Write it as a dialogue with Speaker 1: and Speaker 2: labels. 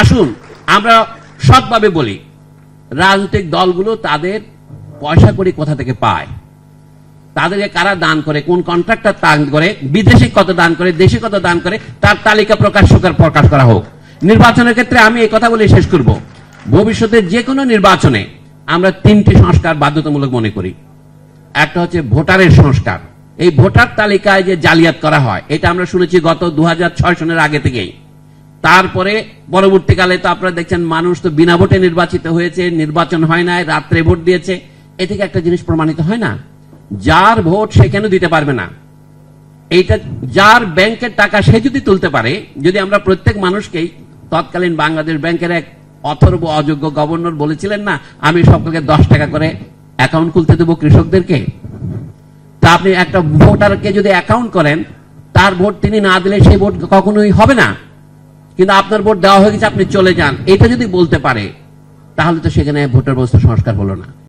Speaker 1: আসুন আমরা সৎভাবে বলি, রাজনৈতিক দলগুলো তাদের পয়সা করি কোথা থেকে পায়, তাদেরকে কারা দান করে, কোন কন্ট্রাক্টর দান করে, বিদেশে কত দান করে, দেশে কত দান করে, তার তালিকা প্রকাশ করা হোক। নির্বাচনের ক্ষেত্রে আমি এই কথা বলে শেষ করব, ভবিষ্যতে যে কোনো নির্বাচনে আমরা 3টি সংস্কার বাধ্যতামূলক মনে করি। একটা হচ্ছে ভোটারের সংস্কার। এই ভোটার তালিকায় যে জালিয়াত করা হয়, এটা আমরা শুনেছি গত 2006 সনের আগে থেকেই। তারপরে পরবর্তীকালে তো আপনারা দেখছেন মানুষ তো বিনা ভোটে নির্বাচিত হয়েছে, নির্বাচন হয় না, রাত্রে ভোট দিয়েছে। এ থেকে একটা জিনিস প্রমাণিত হয় না, যার ভোট সে কেন দিতে পারবে না? এইটা যার ব্যাংকের টাকা সে যদি তুলতে পারে, যদি আমরা প্রত্যেক মানুষকেই, তৎকালীন বাংলাদেশ ব্যাংকের এক অথর্ব অযোগ্য গভর্নর বলেছিলেন না, আমি সকলকে 10 টাকা করে অ্যাকাউন্ট খুলতে দেবো কৃষকদেরকে। তা আপনি একটা ভোটারকে যদি অ্যাকাউন্ট করেন, তার ভোট তিনি না দিলে সেই ভোট কখনোই হবে না। কিন্তু আপনার ভোট দেওয়া হয়ে গেছে, আপনি চলে যান, এটা যদি বলতে পারে, তাহলে তো সেখানে ভোটার ব্যবস্থা সংস্কার হলো না।